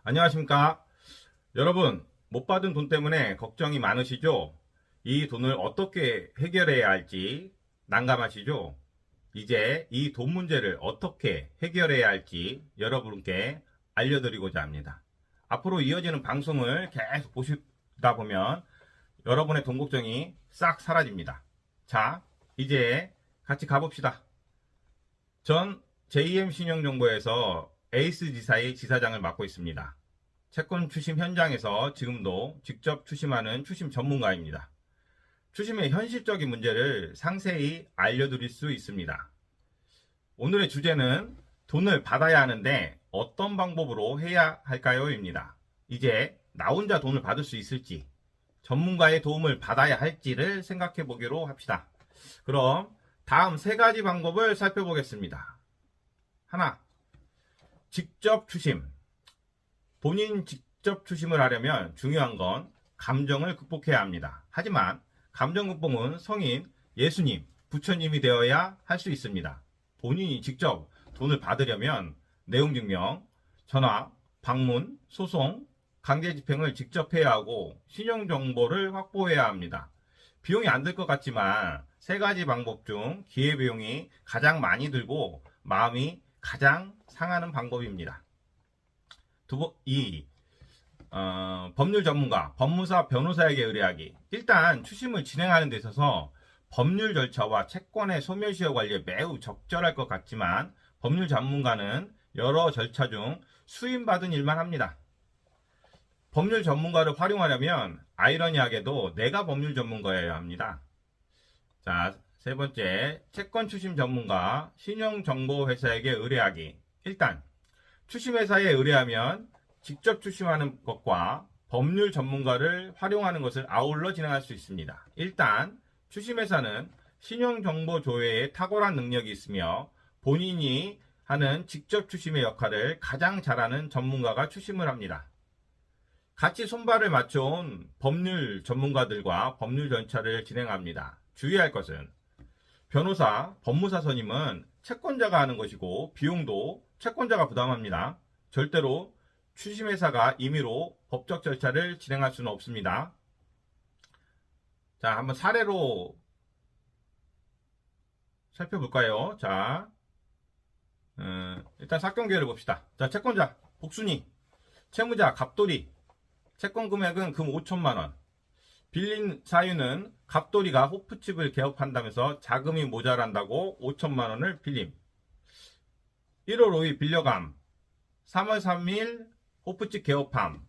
안녕하십니까. 여러분, 못 받은 돈 때문에 걱정이 많으시죠? 이 돈을 어떻게 해결해야 할지 난감하시죠? 이제 이 돈 문제를 어떻게 해결해야 할지 여러분께 알려드리고자 합니다. 앞으로 이어지는 방송을 계속 보시다 보면 여러분의 돈 걱정이 싹 사라집니다. 자, 이제 같이 가봅시다. 전 JM신용정보에서 에이스 지사의 지사장을 맡고 있습니다. 채권 추심 현장에서 지금도 직접 추심하는 추심 전문가입니다. 추심의 현실적인 문제를 상세히 알려드릴 수 있습니다. 오늘의 주제는 돈을 받아야 하는데 어떤 방법으로 해야 할까요?입니다. 이제 나 혼자 돈을 받을 수 있을지, 전문가의 도움을 받아야 할지를 생각해 보기로 합시다. 그럼 다음 세 가지 방법을 살펴보겠습니다. 하나, 직접 추심. 본인 직접 추심을 하려면 중요한 건 감정을 극복해야 합니다. 하지만 감정 극복은 성인, 예수님, 부처님이 되어야 할 수 있습니다. 본인이 직접 돈을 받으려면 내용 증명, 전화, 방문, 소송, 강제집행을 직접 해야 하고 신용정보를 확보해야 합니다. 비용이 안 들 것 같지만 세 가지 방법 중 기회비용이 가장 많이 들고 마음이 가장 상하는 방법입니다. 법률 전문가, 법무사, 변호사에게 의뢰하기. 일단 추심을 진행하는 데 있어서 법률 절차와 채권의 소멸시효 관리에 매우 적절할 것 같지만 법률 전문가는 여러 절차 중 수임받은 일만 합니다. 법률 전문가를 활용하려면 아이러니하게도 내가 법률 전문가여야 합니다. 자, 세 번째, 채권 추심 전문가, 신용정보회사에게 의뢰하기. 일단 추심회사에 의뢰하면 직접 추심하는 것과 법률 전문가를 활용하는 것을 아울러 진행할 수 있습니다. 일단 추심회사는 신용정보 조회에 탁월한 능력이 있으며 본인이 하는 직접 추심의 역할을 가장 잘하는 전문가가 추심을 합니다. 같이 손발을 맞춰온 법률 전문가들과 법률 절차를 진행합니다. 주의할 것은 변호사, 법무사 선임은 채권자가 하는 것이고 비용도 채권자가 부담합니다. 절대로 추심회사가 임의로 법적 절차를 진행할 수는 없습니다. 자, 한번 사례로 살펴볼까요? 자, 일단 사건계를 봅시다. 자, 채권자 복순이, 채무자 갑돌이, 채권 금액은 금 5천만원. 빌린 사유는 갑돌이가 호프집을 개업한다면서 자금이 모자란다고 5천만원을 빌림. 1월 5일 빌려감, 3월 3일 호프집 개업함,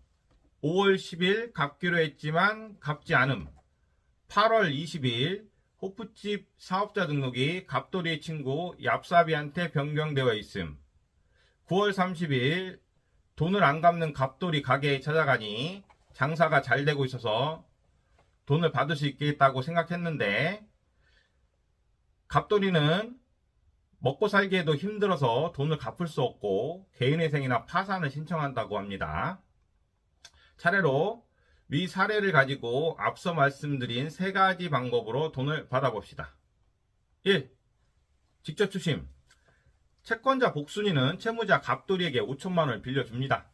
5월 10일 갚기로 했지만 갚지 않음, 8월 20일 호프집 사업자 등록이 갑돌이의 친구 얍사비한테 변경되어 있음, 9월 30일 돈을 안 갚는 갑돌이 가게에 찾아가니 장사가 잘 되고 있어서 돈을 받을 수 있겠다고 생각했는데 갑돌이는 먹고 살기에도 힘들어서 돈을 갚을 수 없고 개인회생이나 파산을 신청한다고 합니다. 차례로 위 사례를 가지고 앞서 말씀드린 세 가지 방법으로 돈을 받아봅시다. 1. 직접 추심. 채권자 복순이는 채무자 갑돌이에게 5천만원을 빌려줍니다.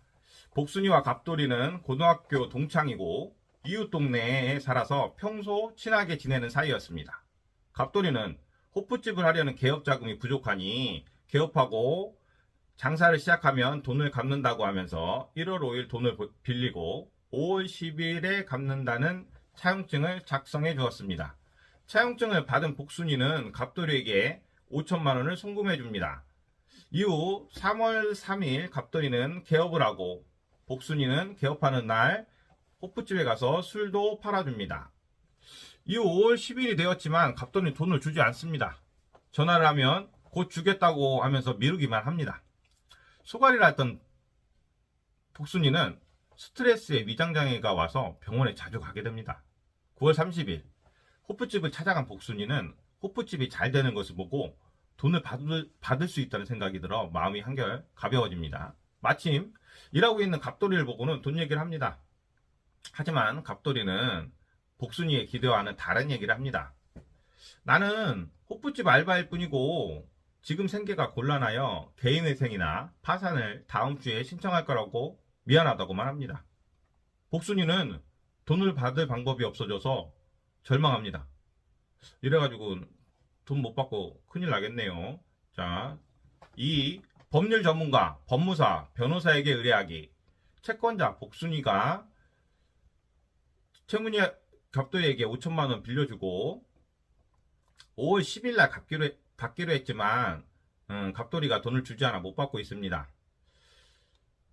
복순이와 갑돌이는 고등학교 동창이고 이웃 동네에 살아서 평소 친하게 지내는 사이였습니다. 갑돌이는 호프집을 하려는 개업 자금이 부족하니 개업하고 장사를 시작하면 돈을 갚는다고 하면서 1월 5일 돈을 빌리고 5월 10일에 갚는다는 차용증을 작성해 주었습니다. 차용증을 받은 복순이는 갑돌이에게 5천만원을 송금해 줍니다. 이후 3월 3일 갑돌이는 개업을 하고 복순이는 개업하는 날 호프집에 가서 술도 팔아줍니다. 이후 5월 10일이 되었지만 갑돌이는 돈을 주지 않습니다. 전화를 하면 곧 주겠다고 하면서 미루기만 합니다. 소갈이를 했던 복순이는 스트레스에 위장장애가 와서 병원에 자주 가게 됩니다. 9월 30일 호프집을 찾아간 복순이는 호프집이 잘 되는 것을 보고 돈을 받을 수 있다는 생각이 들어 마음이 한결 가벼워집니다. 마침 일하고 있는 갑돌이를 보고는 돈 얘기를 합니다. 하지만 갑돌이는 복순이의 기대와는 다른 얘기를 합니다. 나는 호프집 알바일 뿐이고 지금 생계가 곤란하여 개인회생이나 파산을 다음 주에 신청할 거라고 미안하다고만 합니다. 복순이는 돈을 받을 방법이 없어져서 절망합니다. 이래가지고 돈 못 받고 큰일 나겠네요. 자, 이 법률 전문가, 법무사, 변호사에게 의뢰하기. 채권자 복순이가 채무니 갑돌이에게 5천만 원 빌려주고 5월 10일 날 받기로 했지만 갑돌이가 돈을 주지 않아 못 받고 있습니다.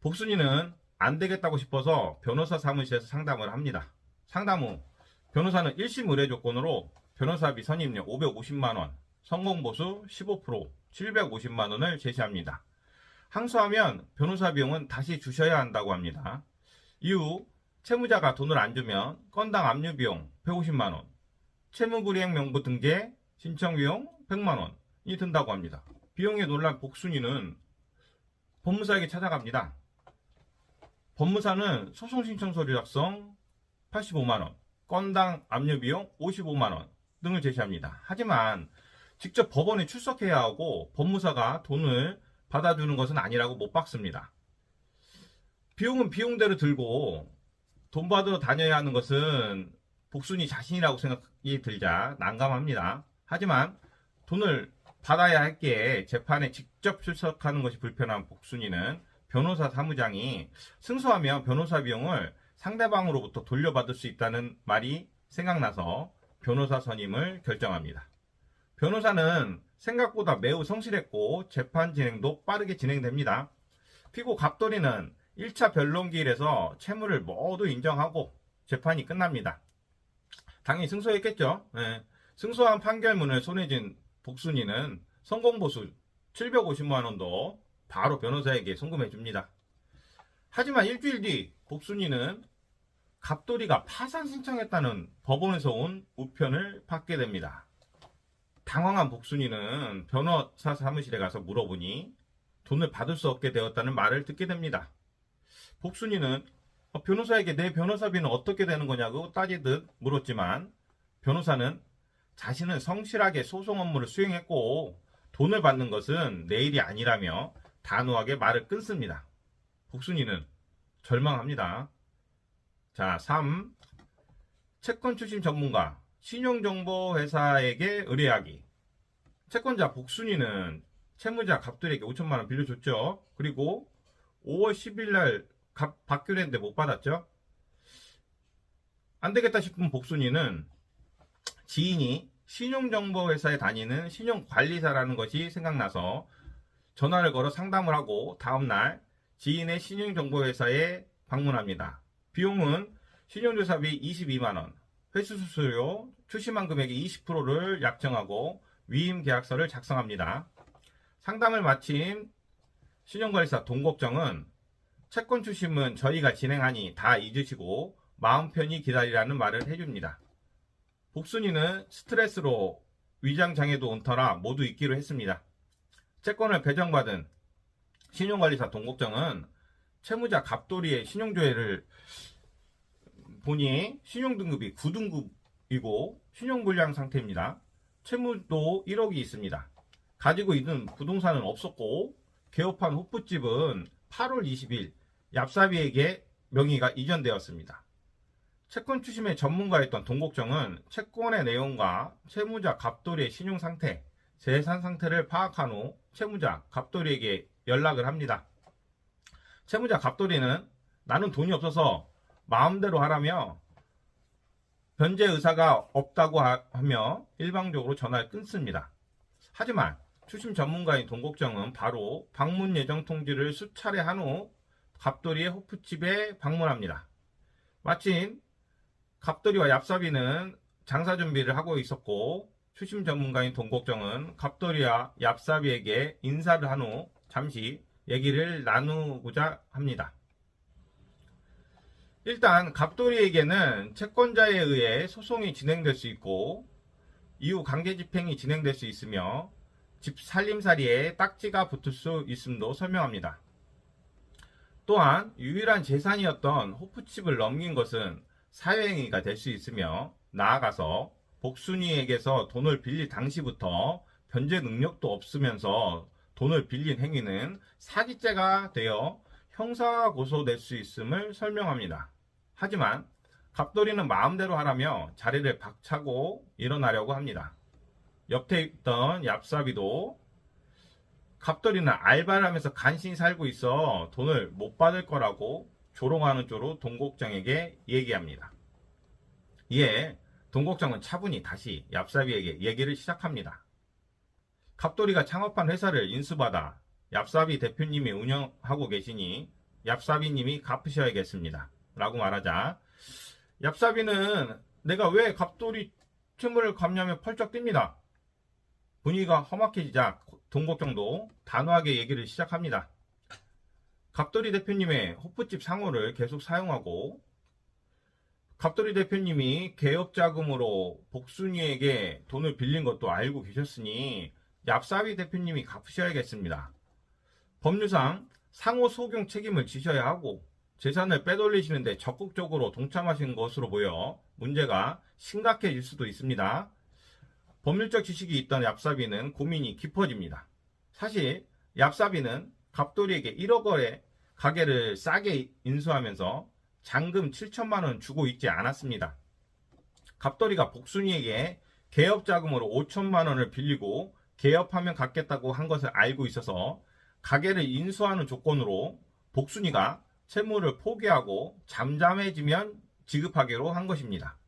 복순이는 안 되겠다고 싶어서 변호사 사무실에서 상담을 합니다. 상담 후 변호사는 1심 의뢰 조건으로 변호사비 선임료 550만 원, 성공보수 15%, 750만 원을 제시합니다. 항소하면 변호사 비용은 다시 주셔야 한다고 합니다. 이후 채무자가 돈을 안 주면 건당 압류 비용 150만 원, 채무불이행 명부 등재 신청 비용 100만 원이 든다고 합니다. 비용에 놀란 복순이는 법무사에게 찾아갑니다. 법무사는 소송 신청서류 작성 85만 원, 건당 압류 비용 55만 원 등을 제시합니다. 하지만 직접 법원에 출석해야 하고 법무사가 돈을 받아주는 것은 아니라고 못 박습니다. 비용은 비용대로 들고 돈 받으러 다녀야 하는 것은 복순이 자신이라고 생각이 들자 난감합니다. 하지만 돈을 받아야 할게 재판에 직접 출석하는 것이 불편한 복순이는 변호사 사무장이 승소하면 변호사 비용을 상대방으로부터 돌려받을 수 있다는 말이 생각나서 변호사 선임을 결정합니다. 변호사는 생각보다 매우 성실했고 재판 진행도 빠르게 진행됩니다. 피고 갑돌이는 1차 변론기일에서 채무를 모두 인정하고 재판이 끝납니다. 당연히 승소했겠죠. 네. 승소한 판결문을 손에 쥔 복순이는 성공보수 750만 원도 바로 변호사에게 송금해 줍니다. 하지만 일주일 뒤 복순이는 갑돌이가 파산 신청했다는 법원에서 온 우편을 받게 됩니다. 당황한 복순이는 변호사 사무실에 가서 물어보니 돈을 받을 수 없게 되었다는 말을 듣게 됩니다. 복순이는 변호사에게 내 변호사비는 어떻게 되는 거냐고 따지듯 물었지만 변호사는 자신은 성실하게 소송 업무를 수행했고 돈을 받는 것은 내 일이 아니라며 단호하게 말을 끊습니다. 복순이는 절망합니다. 자, 3. 채권 출신 전문가, 신용정보회사에게 의뢰하기. 채권자 복순이는 채무자 갑돌이에게 5천만 원 빌려줬죠. 그리고 5월 10일 날 받기로 했는데 못 받았죠. 안 되겠다 싶은 복순이는 지인이 신용정보회사에 다니는 신용관리사라는 것이 생각나서 전화를 걸어 상담을 하고 다음날 지인의 신용정보회사에 방문합니다. 비용은 신용조사비 22만원, 회수수수료, 출심한 금액의 20%를 약정하고 위임계약서를 작성합니다. 상담을 마친 신용관리사 동국정은 채권 출심은 저희가 진행하니 다 잊으시고 마음 편히 기다리라는 말을 해줍니다. 복순이는 스트레스로 위장장애도 온 터라 모두 잊기로 했습니다. 채권을 배정받은 신용관리사 동국정은 채무자 갑돌이의 신용조회를 보니 신용등급이 9등급이고 신용불량 상태입니다. 채무도 1억이 있습니다. 가지고 있는 부동산은 없었고 개업한 호프집은 8월 20일 얍사비에게 명의가 이전되었습니다. 채권 추심의 전문가였던 동국정은 채권의 내용과 채무자 갑돌이의 신용상태, 재산 상태를 파악한 후 채무자 갑돌이에게 연락을 합니다. 채무자 갑돌이는 나는 돈이 없어서 마음대로 하라며 변제 의사가 없다고 하며 일방적으로 전화를 끊습니다. 하지만 추심 전문가인 동국정은 바로 방문 예정 통지를 수차례 한 후 갑돌이의 호프집에 방문합니다. 마침 갑돌이와 얍사비는 장사 준비를 하고 있었고 추심 전문가인 동국정은 갑돌이와 얍사비에게 인사를 한 후 잠시 얘기를 나누고자 합니다. 일단 갑돌이에게는 채권자에 의해 소송이 진행될 수 있고 이후 강제집행이 진행될 수 있으며 집 살림살이에 딱지가 붙을 수 있음도 설명합니다. 또한 유일한 재산이었던 호프집을 넘긴 것은 사회행위가 될 수 있으며 나아가서 복순이에게서 돈을 빌릴 당시부터 변제 능력도 없으면서 돈을 빌린 행위는 사기죄가 되어 형사 고소 낼 수 있음을 설명합니다. 하지만 갑돌이는 마음대로 하라며 자리를 박차고 일어나려고 합니다. 옆에 있던 얍삽이도 갑돌이는 알바를 하면서 간신히 살고 있어 돈을 못 받을 거라고 조롱하는 쪽으로 동국정에게 얘기합니다. 이에 동국정은 차분히 다시 얍삽이에게 얘기를 시작합니다. 갑돌이가 창업한 회사를 인수받아 얍삽이 대표님이 운영하고 계시니 얍삽이님이 갚으셔야겠습니다. 라고 말하자 얍삽이는 내가 왜 갑돌이 틈을 갚냐며 펄쩍 뜁니다. 분위기가 험악해지자 동국정도 단호하게 얘기를 시작합니다. 갑돌이 대표님의 호프집 상호를 계속 사용하고 갑돌이 대표님이 개업자금으로 복순이에게 돈을 빌린 것도 알고 계셨으니 얍삽이 대표님이 갚으셔야겠습니다. 법률상 상호 소경 책임을 지셔야 하고 재산을 빼돌리시는데 적극적으로 동참하신 것으로 보여 문제가 심각해질 수도 있습니다. 법률적 지식이 있던 얍삽이는 고민이 깊어집니다. 사실 얍삽이는 갑돌이에게 1억 원의 가게를 싸게 인수하면서 잔금 7천만 원 주고 있지 않았습니다. 갑돌이가 복순이에게 개업자금으로 5천만 원을 빌리고 개업하면 갚겠다고 한 것을 알고 있어서 가게를 인수하는 조건으로 복순이가 채무를 포기하고 잠잠해지면 지급하기로 한 것입니다.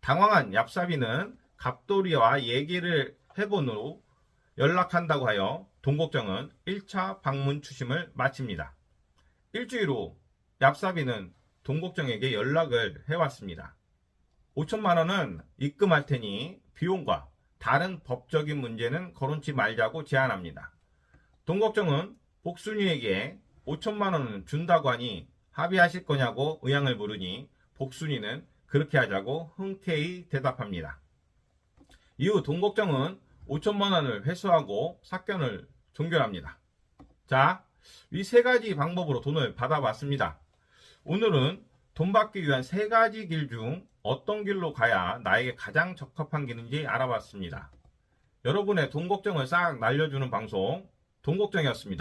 당황한 얍삽이는 갑돌이와 얘기를 해본 후 연락한다고 하여 동국정은 1차 방문 추심을 마칩니다. 일주일 후 얍삽이는 동국정에게 연락을 해왔습니다. 5천만 원은 입금할 테니 비용과 다른 법적인 문제는 거론치 말자고 제안합니다. 동국정은 복순이에게 5천만 원은 준다고 하니 합의하실 거냐고 의향을 물으니 복순이는 그렇게 하자고 흔쾌히 대답합니다. 이후 동국정은 5천만 원을 회수하고 사건을 종결합니다. 자, 이 세 가지 방법으로 돈을 받아봤습니다. 오늘은 돈 받기 위한 세 가지 길 중 어떤 길로 가야 나에게 가장 적합한 길인지 알아봤습니다. 여러분의 돈 걱정을 싹 날려주는 방송 동국정이었습니다.